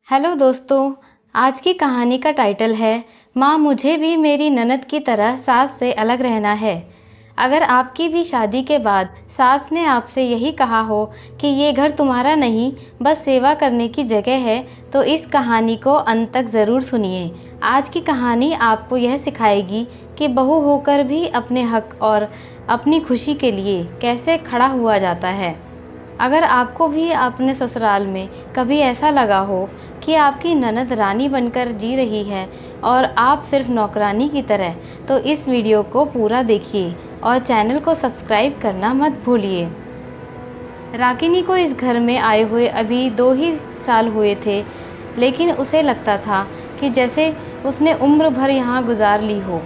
Hello दोस्तों। आज की कहानी का टाइटल है माँ मुझे भी मेरी ननद की तरह सास से अलग रहना है। अगर आपकी भी शादी के बाद सास ने आपसे यही कहा हो कि ये घर तुम्हारा नहीं बस सेवा करने की जगह है, तो इस कहानी को अंत तक ज़रूर सुनिए। आज की कहानी आपको यह सिखाएगी कि बहू होकर भी अपने हक और अपनी खुशी के लिए कैसे खड़ा हुआ जाता है। अगर आपको भी अपने ससुराल में कभी ऐसा लगा हो कि आपकी ननद रानी बनकर जी रही है और आप सिर्फ नौकरानी की तरह, तो इस वीडियो को पूरा देखिए और चैनल को सब्सक्राइब करना मत भूलिए। रागिनी को इस घर में आए हुए अभी 2 ही साल हुए थे, लेकिन उसे लगता था कि जैसे उसने उम्र भर यहाँ गुजार ली हो।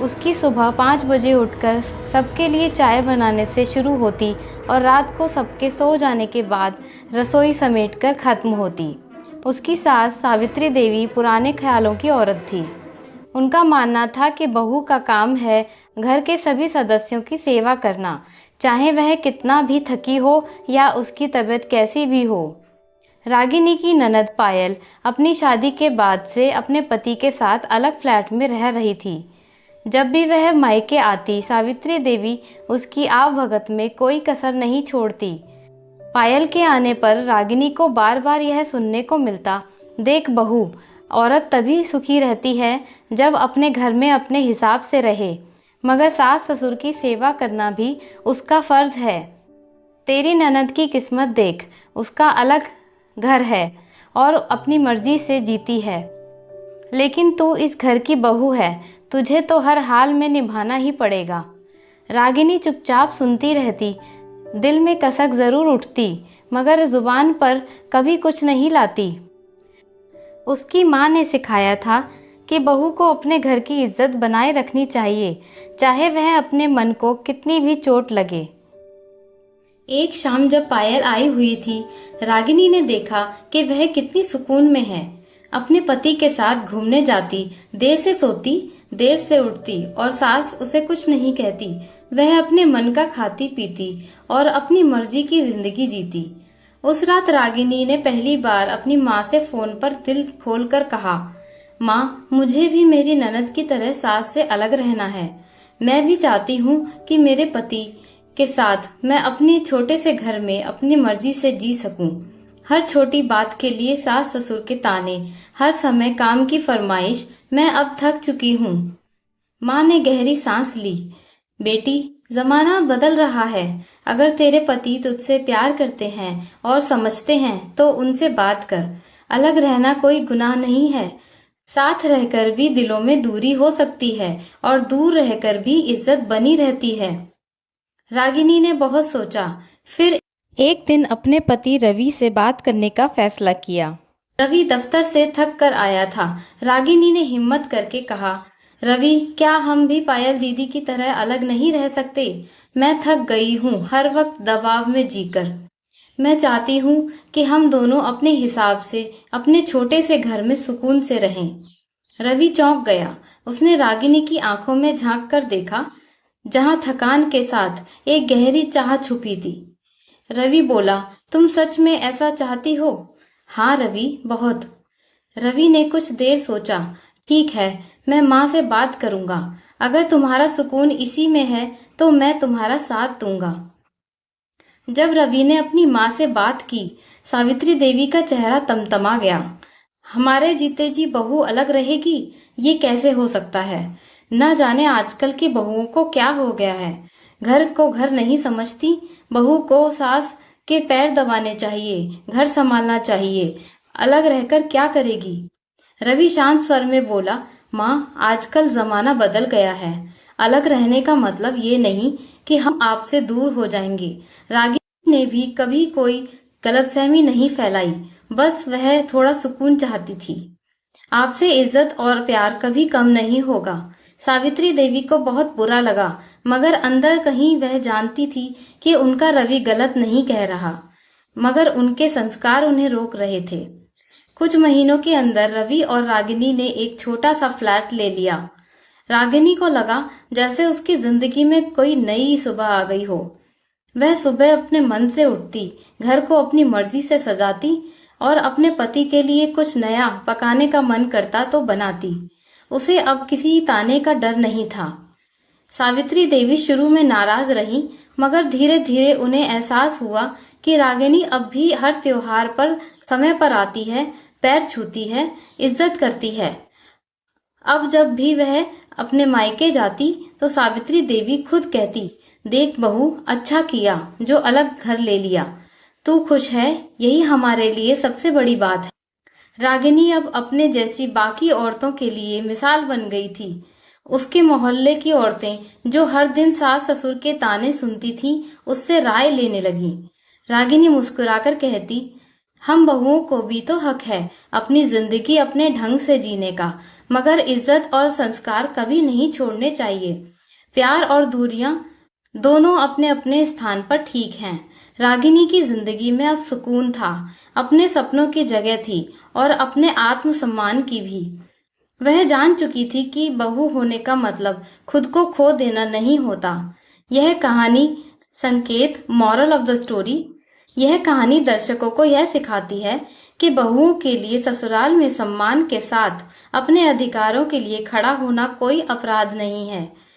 उसकी सुबह 5 बजे उठकर सबके लिए चाय बनाने से शुरू होती और रात को सबके सो जाने के बाद रसोई समेटकर ख़त्म होती। उसकी सास सावित्री देवी पुराने ख्यालों की औरत थी। उनका मानना था कि बहू का काम है घर के सभी सदस्यों की सेवा करना, चाहे वह कितना भी थकी हो या उसकी तबीयत कैसी भी हो। रागिनी की ननद पायल अपनी शादी के बाद से अपने पति के साथ अलग फ्लैट में रह रही थी। जब भी वह मायके आती, सावित्री देवी उसकी आवभगत में कोई कसर नहीं छोड़ती। पायल के आने पर रागिनी को बार बार यह सुनने को मिलता, देख बहू, औरत तभी सुखी रहती है जब अपने घर में अपने हिसाब से रहे, मगर सास ससुर की सेवा करना भी उसका फर्ज है। तेरी ननद की किस्मत देख, उसका अलग घर है और अपनी मर्जी से जीती है, लेकिन तू इस घर की बहू है, तुझे तो हर हाल में निभाना ही पड़ेगा। रागिनी चुपचाप सुनती रहती, दिल में कसक जरूर उठती, मगर जुबान पर कभी कुछ नहीं लाती। उसकी माँ ने सिखाया था कि बहू को अपने घर की इज्जत बनाए रखनी चाहिए, चाहे वह अपने मन को कितनी भी चोट लगे। एक शाम जब पायल आई हुई थी, रागिनी ने देखा कि वह कितनी सुकून में है। अपने पति के साथ घूमने जाती, देर से सोती, देर से उठती और सास उसे कुछ नहीं कहती। वह अपने मन का खाती पीती और अपनी मर्जी की जिंदगी जीती। उस रात रागिनी ने पहली बार अपनी माँ से फोन पर दिल खोलकर कहा, माँ मुझे भी मेरी ननद की तरह सास से अलग रहना है। मैं भी चाहती हूँ कि मेरे पति के साथ मैं अपने छोटे से घर में अपनी मर्जी से जी सकूं। हर छोटी बात के लिए सास ससुर के ताने, हर समय काम की फरमाइश, मैं अब थक चुकी हूँ। माँ ने गहरी सांस ली। बेटी, जमाना बदल रहा है। अगर तेरे पति तुझसे प्यार करते हैं और समझते हैं तो उनसे बात कर। अलग रहना कोई गुनाह नहीं है। साथ रहकर भी दिलों में दूरी हो सकती है और दूर रहकर भी इज्जत बनी रहती है। रागिनी ने बहुत सोचा, फिर एक दिन अपने पति रवि से बात करने का फैसला किया। रवि दफ्तर से थक कर आया था। रागिनी ने हिम्मत करके कहा, रवि, क्या हम भी पायल दीदी की तरह अलग नहीं रह सकते? मैं थक गई हूँ हर वक्त दबाव में जीकर। मैं चाहती हूँ कि हम दोनों अपने हिसाब से अपने छोटे से घर में सुकून से रहें। रवि चौंक गया। उसने रागिनी की आंखों में झांक कर देखा, जहां थकान के साथ एक गहरी चाह छुपी थी। रवि बोला, तुम सच में ऐसा चाहती हो? हाँ रवि, बहुत। रवि ने कुछ देर सोचा। ठीक है, मैं माँ से बात करूंगा। अगर तुम्हारा सुकून इसी में है तो मैं तुम्हारा साथ दूंगा। जब रवि ने अपनी माँ से बात की, सावित्री देवी का चेहरा तमतमा गया। हमारे जीते जी बहू अलग रहेगी, ये कैसे हो सकता है? न जाने आजकल की बहुओं को क्या हो गया है। घर को घर नहीं समझती। बहू को सास के पैर दबाने चाहिए, घर संभालना चाहिए। अलग रहकर क्या करेगी? रवि शांत स्वर में बोला, माँ, आजकल जमाना बदल गया है। अलग रहने का मतलब ये नहीं कि हम आपसे दूर हो जाएंगे। रागिनी ने भी कभी कोई गलतफहमी नहीं फैलाई, बस वह थोड़ा सुकून चाहती थी। आपसे इज्जत और प्यार कभी कम नहीं होगा। सावित्री देवी को बहुत बुरा लगा, मगर अंदर कहीं वह जानती थी कि उनका रवि गलत नहीं कह रहा, मगर उनके संस्कार उन्हें रोक रहे थे। कुछ महीनों के अंदर रवि और रागिनी ने एक छोटा सा फ्लैट ले लिया। रागिनी को लगा जैसे उसकी जिंदगी में कोई नई सुबह आ गई हो। वह सुबह अपने मन से उठती, घर को अपनी मर्जी से सजाती और अपने पति के लिए कुछ नया पकाने का मन करता तो बनाती। उसे अब किसी ताने का डर नहीं था। सावित्री देवी शुरू में नाराज रही, मगर धीरे धीरे उन्हें एहसास हुआ कि रागिनी अब भी हर त्योहार पर समय पर आती है, पैर छूती है, इज्जत करती है। अब जब भी वह अपने मायके जाती तो सावित्री देवी खुद कहती, देख बहू, अच्छा किया जो अलग घर ले लिया। तू खुश है, यही हमारे लिए सबसे बड़ी बात है। रागिनी अब अपने जैसी बाकी औरतों के लिए मिसाल बन गई थी। उसके मोहल्ले की औरतें जो हर दिन सास ससुर के ताने सुनती थीं, उससे राय लेने लगीं। रागिनी मुस्कुराकर कहती, हम बहुओं को भी तो हक है अपनी जिंदगी अपने ढंग से जीने का, मगर इज्जत और संस्कार कभी नहीं छोड़ने चाहिए। प्यार और दूरियां दोनों अपने अपने स्थान पर ठीक हैं। रागिनी की जिंदगी में अब सुकून था, अपने सपनों की जगह थी और अपने आत्मसम्मान की भी। वह जान चुकी थी कि बहू होने का मतलब खुद को खो देना नहीं होता। यह कहानी संकेत, मॉरल ऑफ द स्टोरी, यह कहानी दर्शकों को यह सिखाती है कि बहुओं के लिए ससुराल में सम्मान के साथ अपने अधिकारों के लिए खड़ा होना कोई अपराध नहीं है।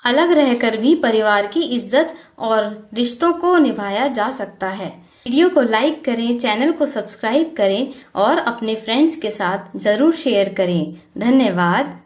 अलग रहकर भी परिवार की इज्जत और रिश्तों को निभाया जा सकता है। वीडियो को लाइक करें, चैनल को सब्सक्राइब करें और अपने फ्रेंड्स के साथ जरूर शेयर करें। धन्यवाद।